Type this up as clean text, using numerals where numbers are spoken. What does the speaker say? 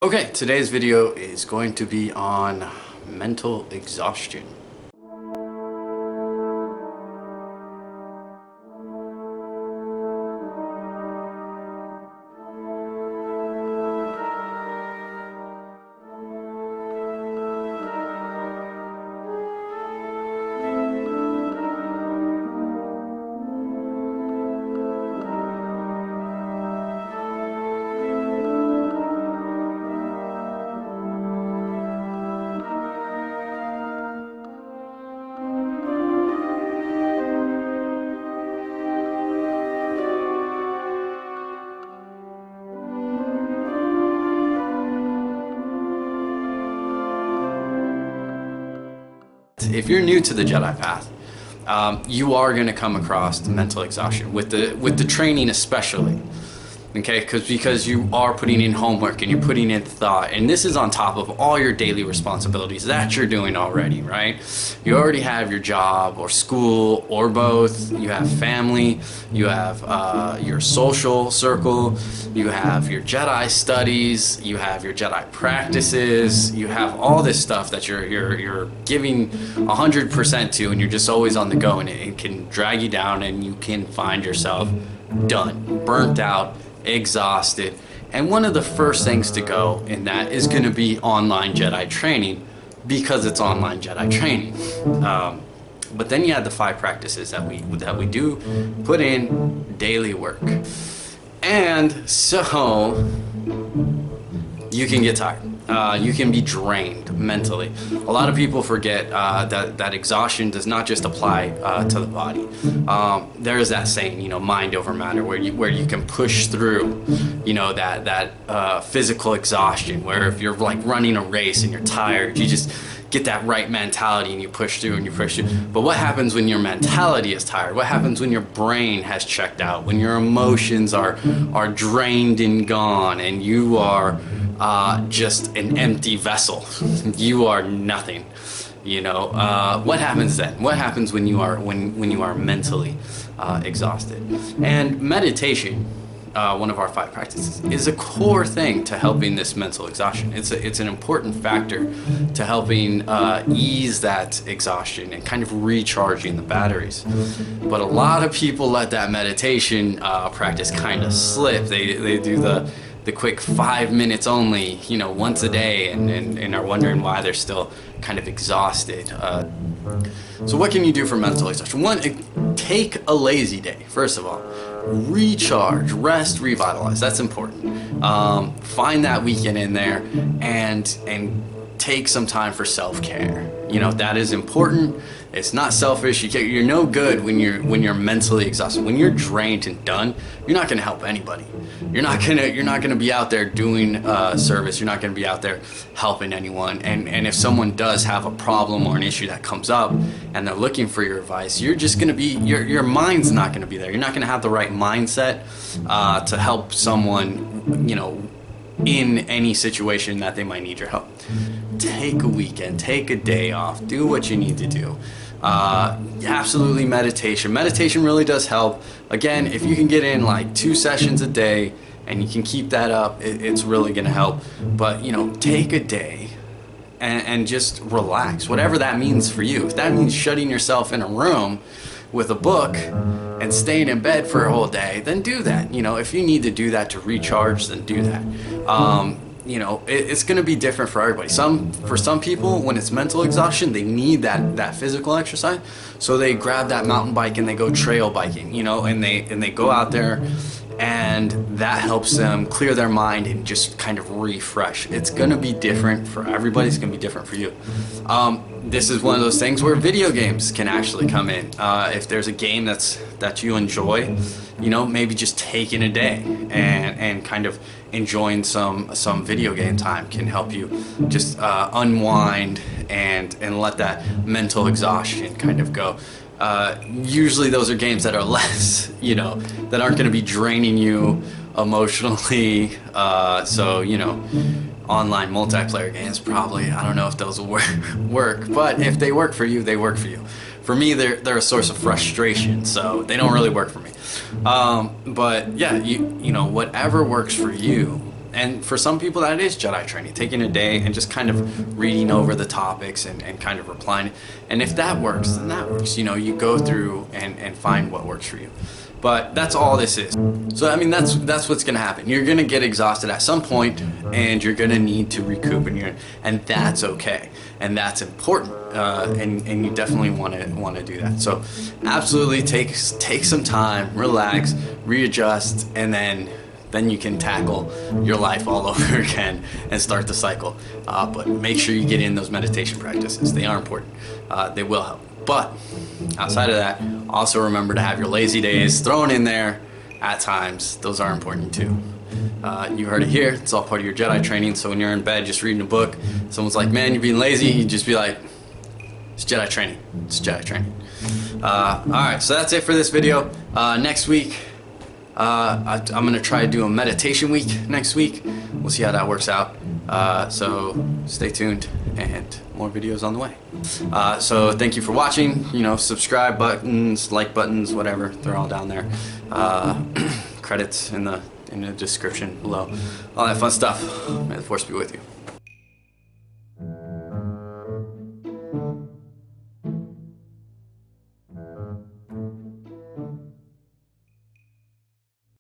Okay, today's video is going to be on mental exhaustion. If you're new to the Jedi path, you are going to come across mental exhaustion with the training, especially. Okay, because you are putting in homework and you're putting in thought, and this is on top of all your daily responsibilities that you're doing already, right? You already have your job or school or both. You have family, you have your social circle, you have your Jedi studies, you have your Jedi practices, you have all this stuff that you're giving 100% to, and you're just always on the go, and it can drag you down, and you can find yourself done, burnt out, exhausted. And one of the first things to go in that is going to be online Jedi training, because it's online Jedi training. But then you have the 5 practices that we do put in daily work, and so you can get tired. You can be drained mentally. A lot of people forget that exhaustion does not just apply to the body. There is that saying, mind over matter, where you can push through, that physical exhaustion, where if you're like running a race and you're tired, you just get that right mentality and you push through and you push through. But what happens when your mentality is tired? What happens when your brain has checked out, when your emotions are drained and gone, and you are just an empty vessel? You are nothing. What happens then? What happens when you are mentally exhausted? And meditation, one of our 5 practices, is a core thing to helping this mental exhaustion. It's an important factor to helping ease that exhaustion and kind of recharging the batteries. But a lot of people let that meditation practice kind of slip. They do the quick 5 minutes only, once a day, and are wondering why they're still kind of exhausted. So what can you do for mental exhaustion? One, take a lazy day, first of all. Recharge, rest, revitalize. That's important. Find that weekend in there and take some time for self-care. That is important. It's not selfish. You're no good when you're mentally exhausted. When you're drained and done, you're not going to help anybody. You're not gonna be out there doing service. You're not going to be out there helping anyone. And if someone does have a problem or an issue that comes up and they're looking for your advice, you're just going to be your mind's not going to be there. You're not going to have the right mindset to help someone, in any situation that they might need your help. Take a weekend, take a day off, do what you need to do. Absolutely meditation. Meditation really does help. Again, if you can get in like 2 sessions a day and you can keep that up, it's really going to help. But, take a day and just relax, whatever that means for you. If that means shutting yourself in a room with a book and staying in bed for a whole day, then do that. If you need to do that to recharge, then do that. It's going to be different for everybody. For some people, when it's mental exhaustion, they need that physical exercise, so they grab that mountain bike and they go trail biking, and they go out there, and that helps them clear their mind and just kind of refresh. It's going to be different for everybody. It's going to be different for you. This is one of those things where video games can actually come in. If there's a game that you enjoy, maybe just taking a day and kind of enjoying some video game time can help you just unwind and let that mental exhaustion kind of go. Usually those are games that are less, that aren't going to be draining you emotionally. So, online multiplayer games, probably, I don't know if those will work, but if they work for you, they work for you. For me, they're a source of frustration, so they don't really work for me. But yeah, you know, whatever works for you And for some people that is Jedi training, taking a day and just kind of reading over the topics and kind of replying. And if that works, then that works. You know, you go through and find what works for you. But that's all this is. So I mean, that's what's gonna happen. You're gonna get exhausted at some point, and you're gonna need to recoup, and that's okay, and that's important, and you definitely want to do that. So absolutely take some time, relax, readjust, and then you can tackle your life all over again and start the cycle. But make sure you get in those meditation practices. They are important. They will help. But outside of that, also remember to have your lazy days thrown in there at times. Those are important too. You heard it here. It's all part of your Jedi training. So when you're in bed just reading a book, someone's like, man, you're being lazy, you just be like, it's Jedi training. It's Jedi training. Alright, so that's it for this video. Next week, I'm going to try to do a meditation week next week. We'll see how that works out. So stay tuned, and more videos on the way. So thank you for watching. You know, subscribe buttons, like buttons, whatever, they're all down there. Credits in the description below. All that fun stuff. May the Force be with you.